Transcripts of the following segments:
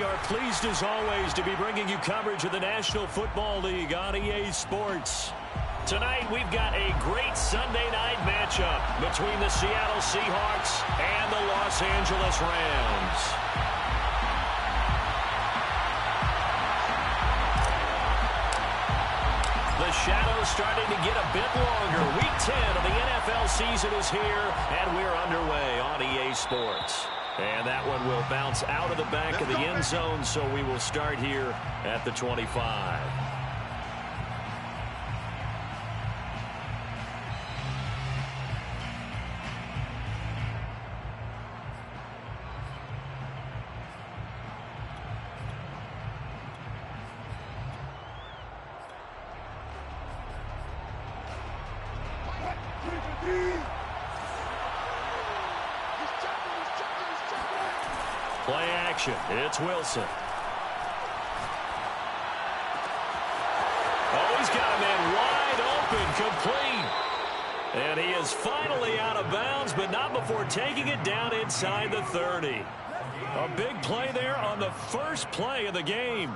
we are pleased as always to be bringing you coverage of the National Football League on EA Sports. Tonight we've got a great Sunday night matchup between the Seattle Seahawks and the Los Angeles Rams. The shadow's starting to get a bit longer. Week 10 of the NFL season is here, and we're underway on EA Sports. And that one will bounce out of the back of the end zone, so we will start here at the 25. Play action. It's Wilson. Oh, he's got a man wide open, complete. And he is finally out of bounds, but not before taking it down inside the 30. A big play there on the first play of the game.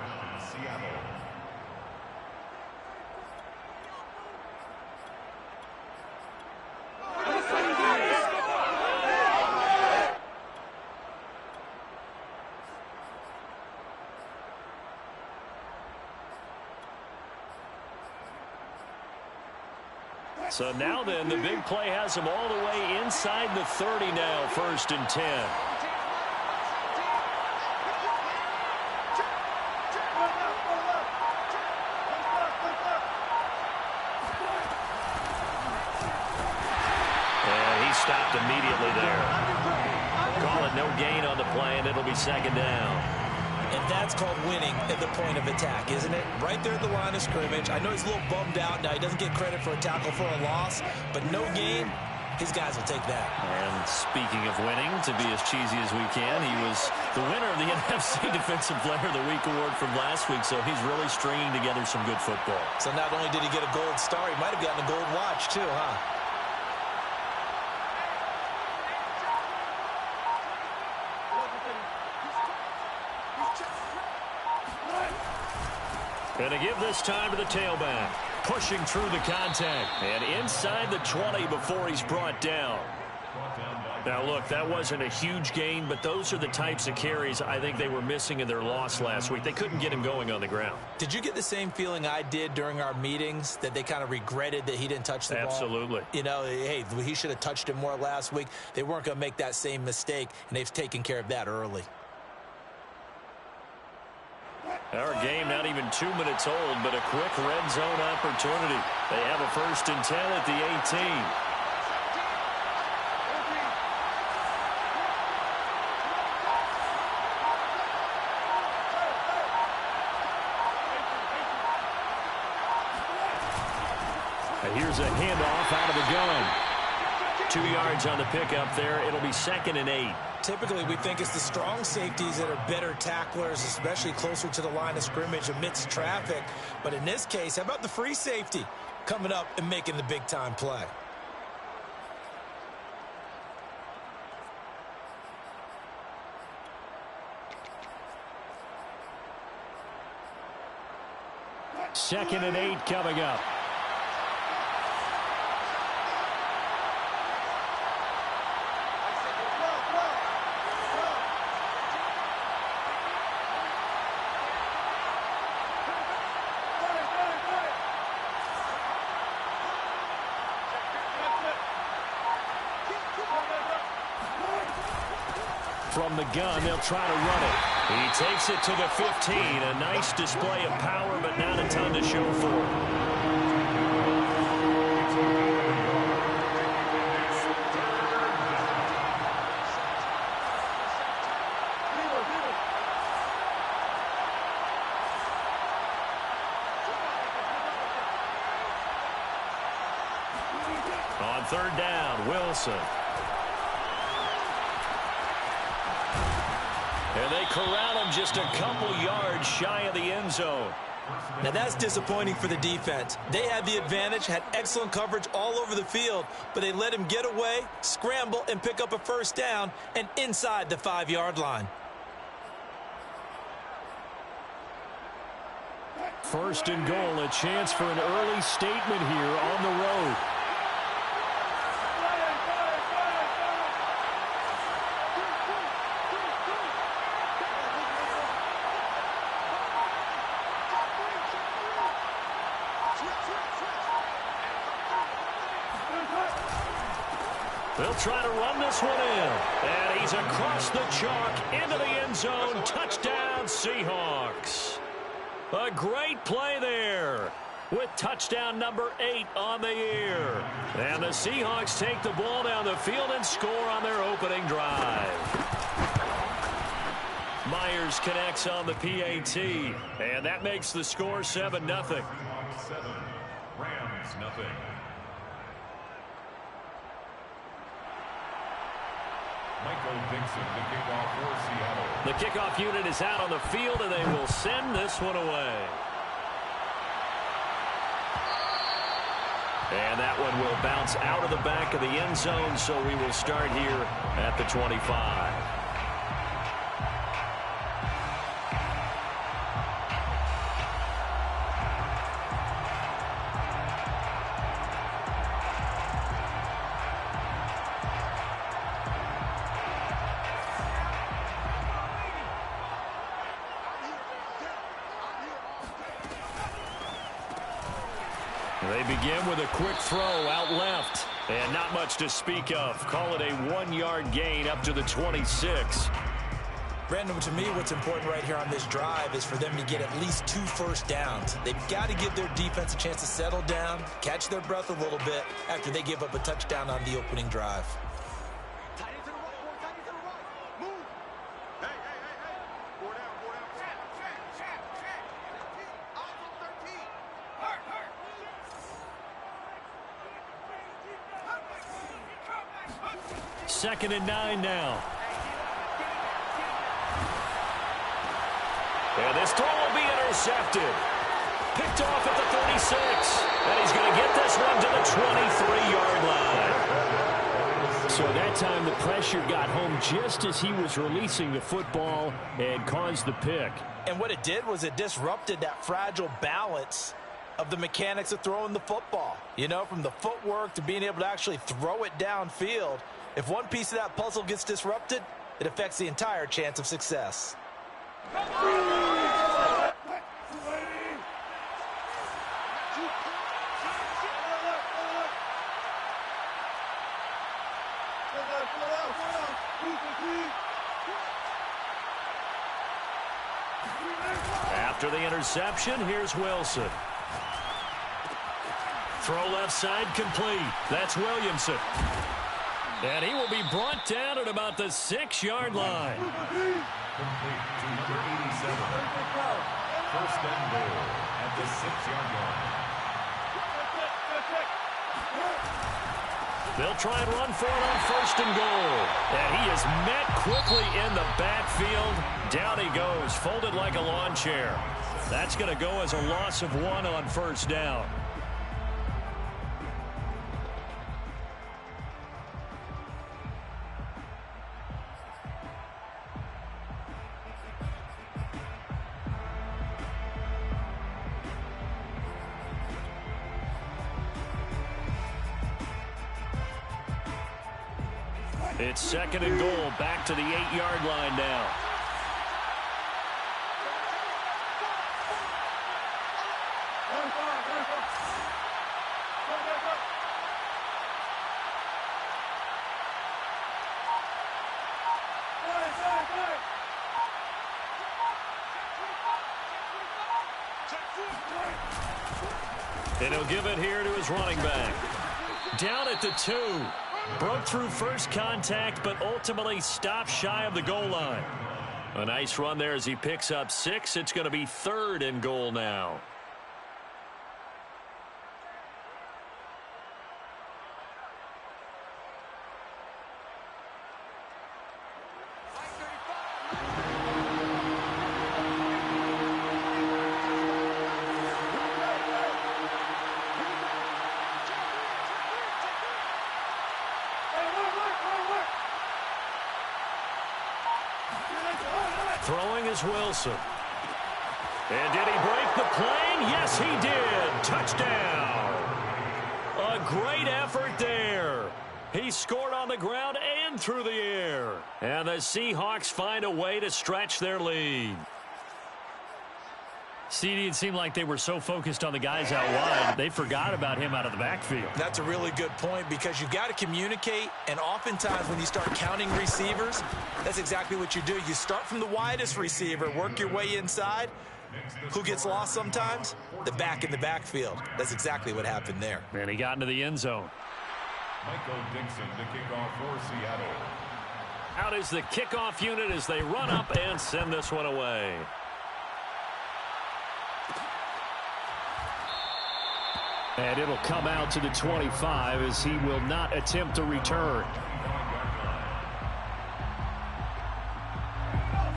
So now then, the big play has him all the way inside the 30 now, 1st and 10. And he stopped immediately there. Call it no gain on the play, and it'll be 2nd down. And that's called winning at the point of attack, isn't it? Right there at the line of scrimmage. I know he's a little bummed out now. He doesn't get credit for a tackle for a loss, but no gain, his guys will take that. And speaking of winning, to be as cheesy as we can, he was the winner of the NFC Defensive Player of the Week award from last week, so he's really stringing together some good football. So not only did he get a gold star, he might have gotten a gold watch too, huh? And to give this time to the tailback. Pushing through the contact. And inside the 20 before he's brought down. Now, look, that wasn't a huge gain, but those are the types of carries I think they were missing in their loss last week. They couldn't get him going on the ground. Did you get the same feeling I did during our meetings, that they kind of regretted that he didn't touch the ball? Absolutely. You know, hey, he should have touched it more last week. They weren't going to make that same mistake, and they've taken care of that early. Our game not even 2 minutes old, but a quick red zone opportunity. They have a 1st and 10 at the 18. And here's a handoff out of the gun. 2 yards on the pickup there. It'll be 2nd and 8. Typically, we think it's the strong safeties that are better tacklers, especially closer to the line of scrimmage amidst traffic. But in this case, how about the free safety coming up and making the big-time play? Second and 8 coming up. From the gun, they'll try to run it. He takes it to the 15. A nice display of power, but not a ton to show for it. On 3rd down, Wilson. And they corral him just a couple yards shy of the end zone. Now that's disappointing for the defense. They had the advantage, had excellent coverage all over the field, but they let him get away, scramble, and pick up a 1st down, and inside the 5-yard line. First and goal, a chance for an early statement here on the road. They'll try to run this one in. And he's across the chalk into the end zone. Touchdown, Seahawks. A great play there with touchdown number 8 on the year. And the Seahawks take the ball down the field and score on their opening drive. Myers connects on the PAT. And that makes the score 7-0. 7, Rams nothing. Michael Dixon, the kickoff for Seattle. The kickoff unit is out on the field, and they will send this one away. And that one will bounce out of the back of the end zone, so we will start here at the 25. They begin with a quick throw out left. And not much to speak of. Call it a 1-yard gain up to the 26. Brandon, to me, what's important right here on this drive is for them to get at least 2 first downs. They've got to give their defense a chance to settle down, catch their breath a little bit after they give up a touchdown on the opening drive. Second and 9 now. And this throw will be intercepted. Picked off at the 36. And he's going to get this one to the 23-yard line. So that time the pressure got home just as he was releasing the football and caused the pick. And what it did was it disrupted that fragile balance of the mechanics of throwing the football. You know, from the footwork to being able to actually throw it downfield. If one piece of that puzzle gets disrupted, it affects the entire chance of success. After the interception, here's Wilson. Throw left side complete. That's Williamson. And he will be brought down at about the 6-yard line. Complete to number 87. First and goal at the 6-yard line. They'll try and run for it on first and goal. And he is met quickly in the backfield. Down he goes, folded like a lawn chair. That's going to go as a loss of 1 on first down. It's second and goal, back to the 8-yard line now. And he'll give it here to his running back. Down at the 2. Broke through first contact, but ultimately stopped shy of the goal line. A nice run there as he picks up 6. It's going to be third and goal now. Throwing is Wilson. And did he break the plane? Yes, he did. Touchdown. A great effort there. He scored on the ground and through the air. And the Seahawks find a way to stretch their lead. CD, it seemed like they were so focused on the guys out wide, they forgot about him out of the backfield. That's a really good point because you've got to communicate, and oftentimes when you start counting receivers, that's exactly what you do. You start from the widest receiver, work your way inside. Who gets lost sometimes? The back in the backfield. That's exactly what happened there. And he got into the end zone. Michael Dixon to kick off for Seattle. Out is the kickoff unit as they run up and send this one away. And it'll come out to the 25 as he will not attempt to return.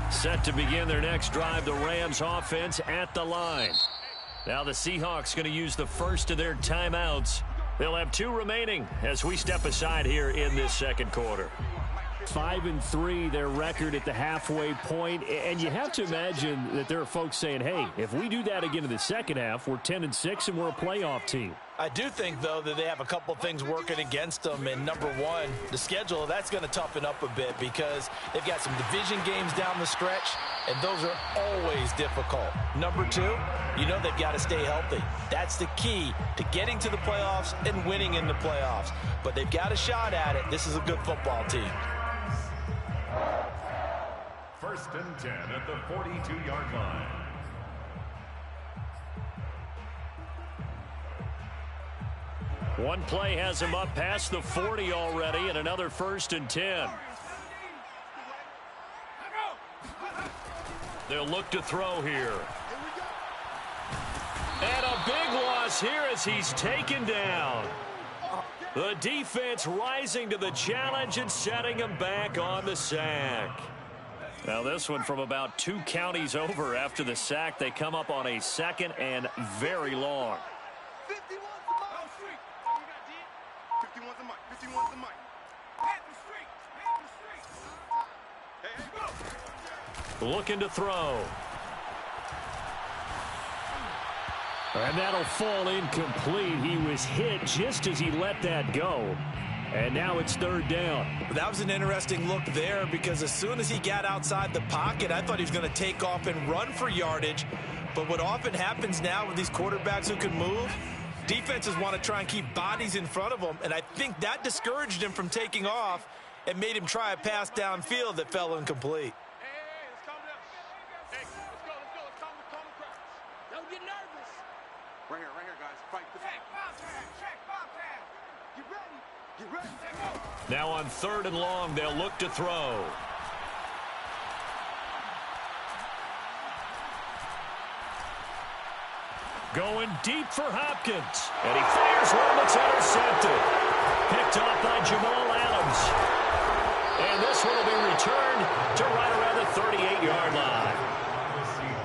Set to begin their next drive, the Rams offense at the line. Now the Seahawks going to use the first of their timeouts. They'll have 2 remaining as we step aside here in this second quarter. 5-3 their record at the halfway point, and you have to imagine that there are folks saying, hey, if we do that again in the second half, we're 10-6 and we're a playoff team. I do think, though, that they have a couple of things working against them. And number one, the schedule, that's going to toughen up a bit because they've got some division games down the stretch, and those are always difficult. Number two, you know they've got to stay healthy. That's the key to getting to the playoffs and winning in the playoffs. But they've got a shot at it. This is a good football team. 1st and 10 at the 42-yard line. One play has him up past the 40 already, and another 1st and 10. They'll look to throw here. And a big loss here as he's taken down. The defense rising to the challenge and setting him back on the sack. Now this one from about 2 counties over after the sack. They come up on a 2nd and very long. 51's the mic. 51's the mic. Hit the street. Looking to throw. And that'll fall incomplete. He was hit just as he let that go. And now it's 3rd down. That was an interesting look there because as soon as he got outside the pocket, I thought he was going to take off and run for yardage. But what often happens now with these quarterbacks who can move, defenses want to try and keep bodies in front of them. And I think that discouraged him from taking off and made him try a pass downfield that fell incomplete. Let's calm down. Hey, let's go. Let's calm the crowd. Don't get nervous. Right here, guys. Fight the check, bomb pad. Get ready. Now on 3rd and long, they'll look to throw. Going deep for Hopkins. And he fires one that's intercepted. Picked off by Jamal Adams. And this one will be returned to right around the 38-yard line.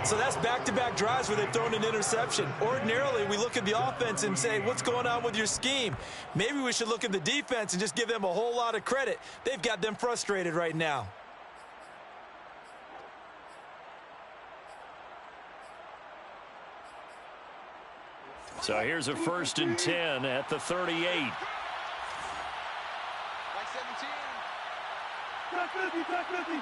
So that's back-to-back drives where they've thrown an interception. Ordinarily, we look at the offense and say, what's going on with your scheme? Maybe we should look at the defense and just give them a whole lot of credit. They've got them frustrated right now. So here's a 1st and 10 at the 38. Like 17. Back 50. Let's go.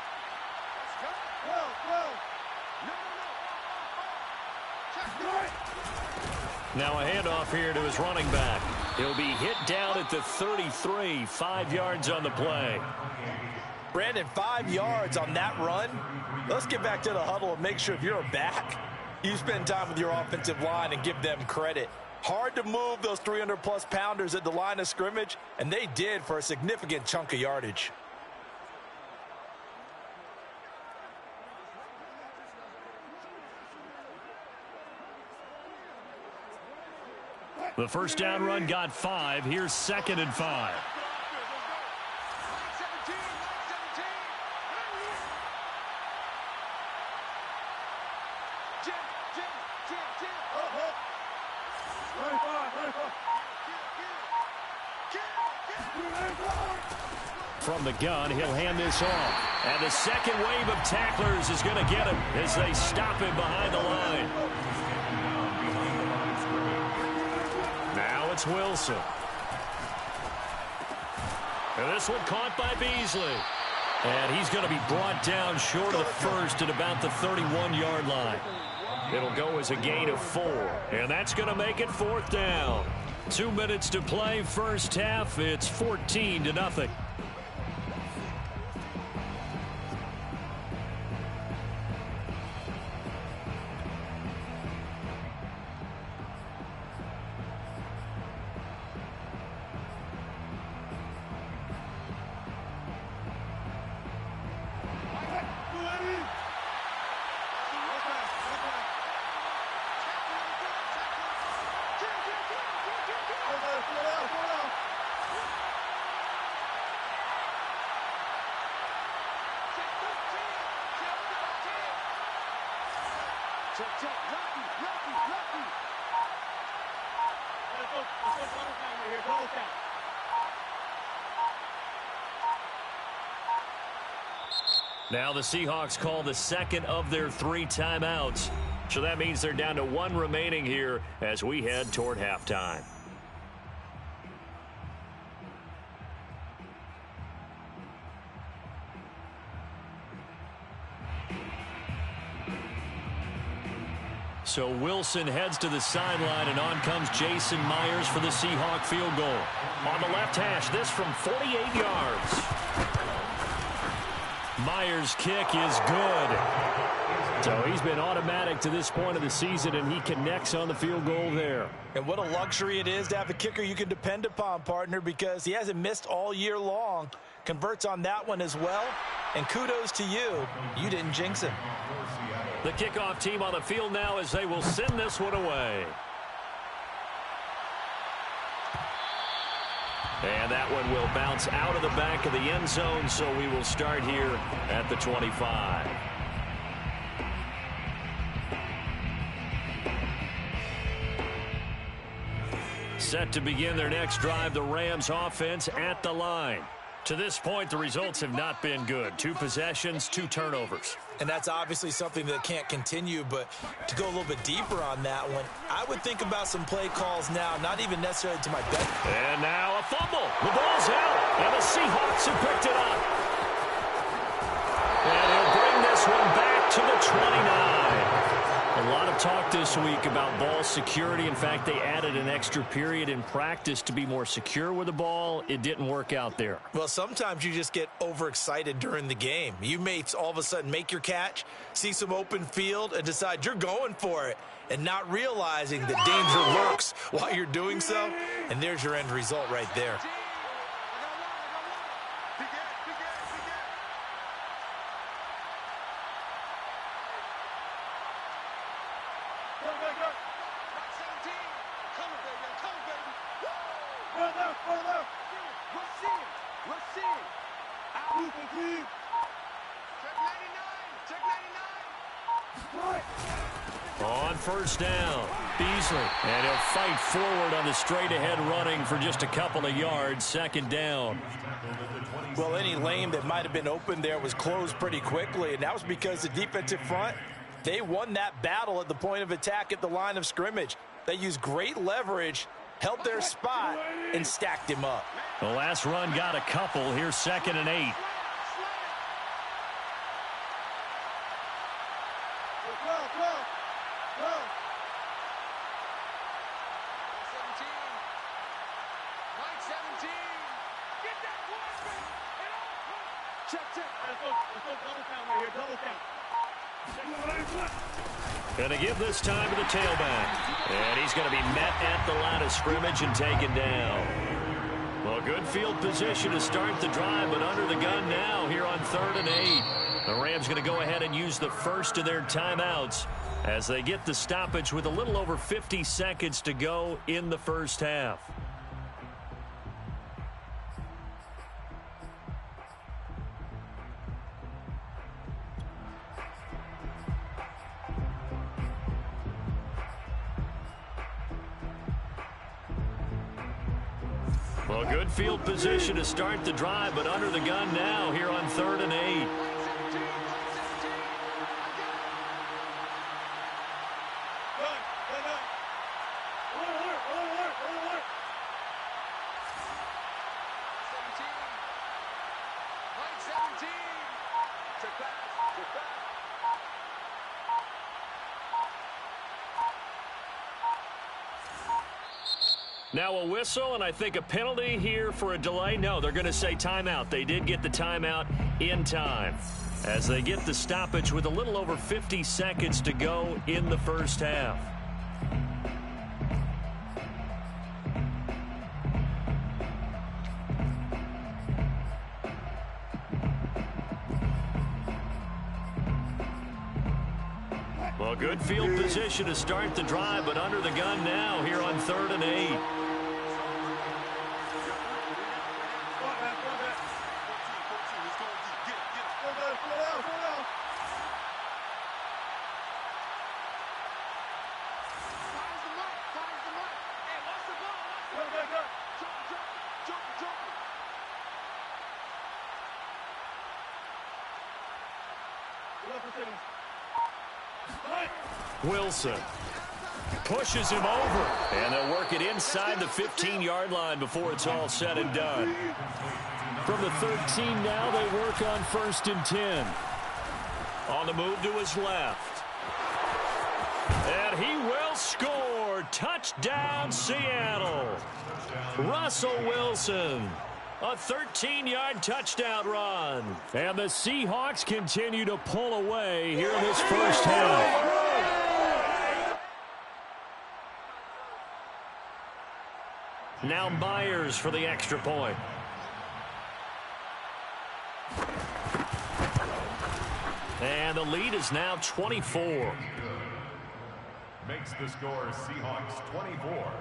Now a handoff here to his running back. He'll be hit down at the 33, 5 yards on the play. Brandon, 5 yards on that run. Let's get back to the huddle and make sure if you're a back, you spend time with your offensive line and give them credit. Hard to move those 300-plus pounders at the line of scrimmage, and they did for a significant chunk of yardage. The first down run got 5. Here's 2nd and 5. From the gun, he'll hand this off. And the second wave of tacklers is going to get him as they stop him behind the line. it's Wilson. And this one caught by Beasley. And he's going to be brought down short of the first at about the 31-yard line. It'll go as a gain of 4. And that's going to make it 4th down. 2 minutes to play, first half. It's 14-0. Now the Seahawks call the second of their 3 timeouts. So that means they're down to 1 remaining here as we head toward halftime. So Wilson heads to the sideline, and on comes Jason Myers for the Seahawk field goal. On the left hash, this from 48 yards. Myers' kick is good. So he's been automatic to this point of the season, and he connects on the field goal there. And what a luxury it is to have a kicker you can depend upon, partner, because he hasn't missed all year long. Converts on that one as well. And kudos to you. You didn't jinx him. The kickoff team on the field now as they will send this one away. And that one will bounce out of the back of the end zone, so we will start here at the 25. Set to begin their next drive, the Rams offense at the line. To this point, the results have not been good. 2 possessions, 2 turnovers. And that's obviously something that can't continue, but to go a little bit deeper on that one, I would think about some play calls now, not even necessarily to my benefit. And now a fumble. The ball's out, and the Seahawks have picked it up. And he'll bring this one back to the 29. A lot of talk this week about ball security. In fact, they added an extra period in practice to be more secure with the ball. It didn't work out there. Well, sometimes you just get overexcited during the game. You may all of a sudden make your catch, see some open field, and decide you're going for it, and not realizing that danger lurks while you're doing so. And there's your end result right there. On first down, Beasley, and he'll fight forward on the straight-ahead running for just a couple of yards, 2nd down. Well, any lane that might have been open there was closed pretty quickly, and that was because the defensive front, they won that battle at the point of attack at the line of scrimmage. They used great leverage, held their spot, and stacked him up. The last run got a couple. Here's 2nd and 8. Going to give this time to the tailback. And he's going to be met at the line of scrimmage and taken down. Well, good field position to start the drive, but under the gun now here on 3rd and 8. The Rams going to go ahead and use the first of their timeouts as they get the stoppage with a little over 50 seconds to go in the first half. Well, good field position to start the drive, but under the gun now here on 3rd and 8. Now a whistle, and I think a penalty here for a delay. No, they're going to say timeout. They did get the timeout in time as they get the stoppage with a little over 50 seconds to go in the first half. Well, good field position to start the drive, but under the gun now here on 3rd and 8. Wilson pushes him over, and they'll work it inside the 15-yard line before it's all said and done. From the 13 now, they work on 1st and 10. On the move to his left. And he will score. Touchdown, Seattle. Russell Wilson. A 13-yard touchdown run. And the Seahawks continue to pull away here in this first half. Now Myers for the extra point. And the lead is now 24. Makes the score Seahawks 24,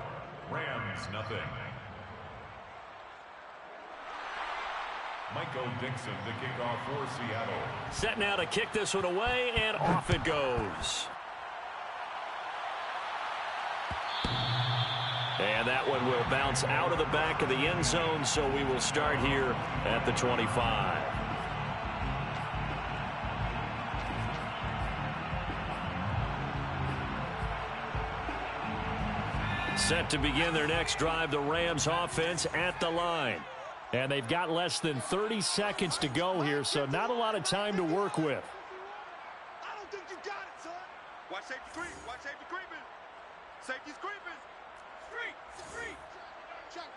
Rams nothing. Michael Dixon the kickoff for Seattle. Set now to kick this one away, and off it goes. And that one will bounce out of the back of the end zone, so we will start here at the 25. Set to begin their next drive, the Rams offense at the line. And they've got less than 30 seconds to go here, so not a lot of time to work with. I don't think you got it, son. Watch safety creep. Watch safety creeping. Safety's creeping. Street. Check.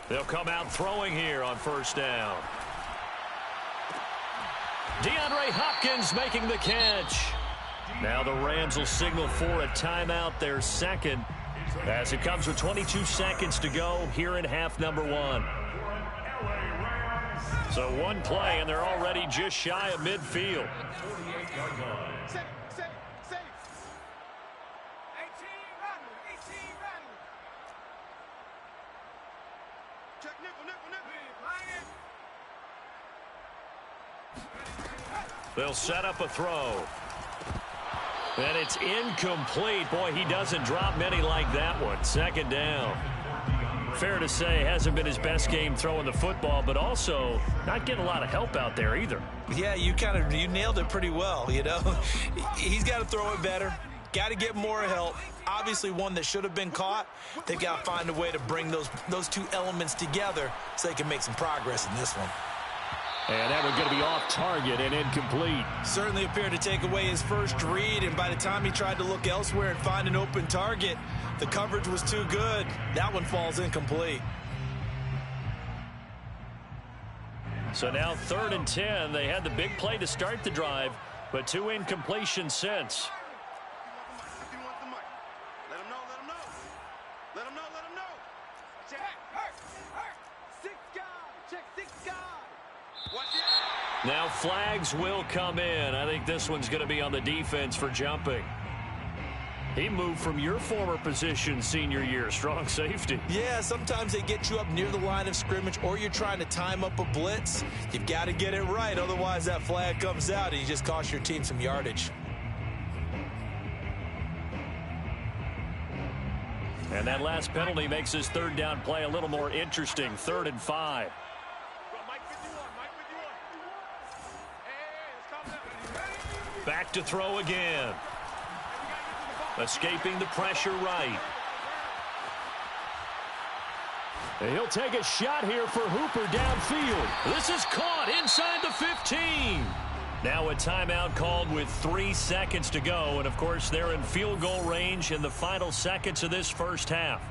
They'll come out throwing here on 1st down. DeAndre Hopkins making the catch. Now the Rams will signal for a timeout, their second, as it comes with 22 seconds to go here in half number 1. So one play, and they're already just shy of midfield. Safe. Check nickel. They'll set up a throw. And it's incomplete. Boy, he doesn't drop many like that one. 2nd down. Fair to say, hasn't been his best game throwing the football, but also not getting a lot of help out there either. Yeah, you nailed it pretty well, you know. He's got to throw it better. Got to get more help. Obviously one that should have been caught. They've got to find a way to bring those two elements together so they can make some progress in this one. And that one's going to be off target and incomplete. Certainly appeared to take away his first read, and by the time he tried to look elsewhere and find an open target, the coverage was too good. That one falls incomplete. So now 3rd and 10. They had the big play to start the drive, but 2 incompletions since. Let him know. Check. Check 6 guard. Watch it. Now flags will come in. I think this one's going to be on the defense for jumping. He moved from your former position senior year, strong safety. Yeah, sometimes they get you up near the line of scrimmage, or you're trying to time up a blitz. You've got to get it right, otherwise that flag comes out and you just cost your team some yardage. And that last penalty makes his 3rd down play a little more interesting. 3rd and 5. Back to throw again. Escaping the pressure right. And he'll take a shot here for Hooper downfield. This is caught inside the 15. Now a timeout called with 3 seconds to go. And, of course, they're in field goal range in the final seconds of this first half.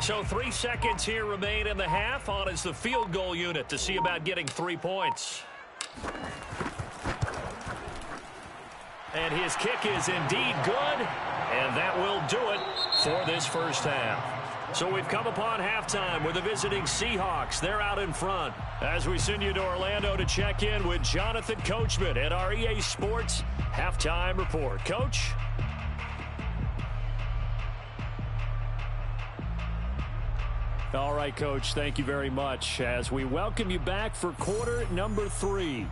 So 3 seconds here remain in the half. On is the field goal unit to see about getting 3 points. And his kick is indeed good. And that will do it for this first half. So we've come upon halftime with the visiting Seahawks. They're out in front. As we send you to Orlando to check in with Jonathan Coachman at our EA Sports Halftime Report. Coach? All right, Coach, thank you very much as we welcome you back for quarter number 3. Michael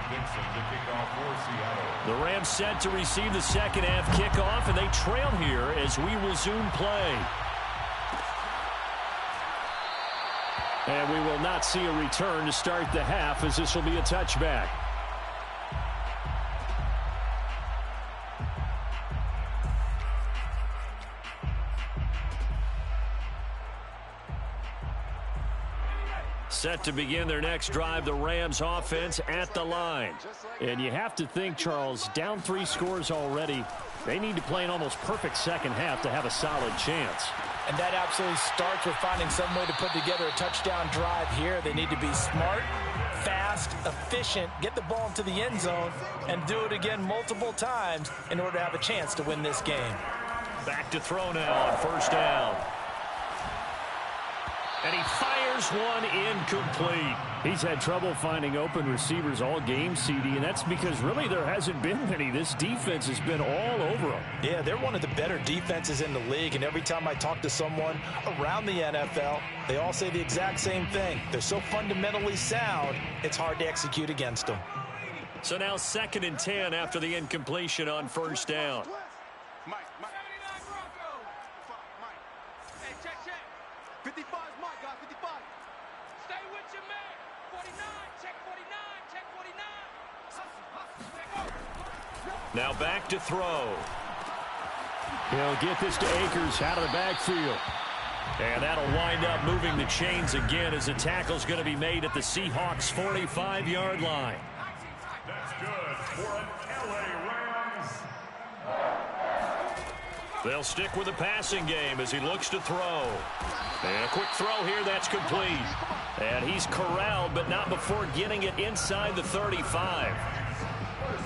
Dixon to kick off for Seattle. The Rams set to receive the second half kickoff, and they trail here as we resume play. And we will not see a return to start the half as this will be a touchback. Set to begin their next drive, the Rams offense at the line. And you have to think, Charles, down 3 scores already. They need to play an almost perfect second half to have a solid chance. And that absolutely starts with finding some way to put together a touchdown drive here. They need to be smart, fast, efficient, get the ball into the end zone, and do it again multiple times in order to have a chance to win this game. Back to throw now on first down. And he fires one incomplete. He's had trouble finding open receivers all game, CD, and that's because really there hasn't been many. This defense has been all over them. Yeah, they're one of the better defenses in the league, and every time I talk to someone around the NFL, they all say the exact same thing. They're so fundamentally sound, it's hard to execute against them. So now 2nd and 10 after the incompletion on first down. Mike. 55 is Mike, guys, 55. Stay with your man. 49, check 49, check 49. Now back to throw. He'll get this to Akers out of the backfield. And that'll wind up moving the chains again as the tackle's going to be made at the Seahawks' 45-yard line. That's good for an LA Rams. They'll stick with the passing game as he looks to throw. And a quick throw here, that's complete. And he's corralled, but not before getting it inside the 35.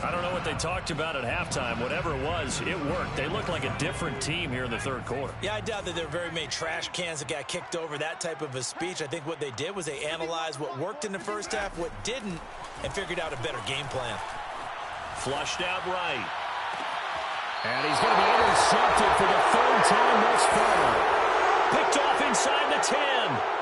I don't know what they talked about at halftime. Whatever it was, it worked. They looked like a different team here in the third quarter. Yeah, I doubt that there were very many trash cans that got kicked over, that type of a speech. I think what they did was they analyzed what worked in the first half, what didn't, and figured out a better game plan. Flushed out right. And he's going to be intercepted for the 3rd time thus far. Picked off inside the 10.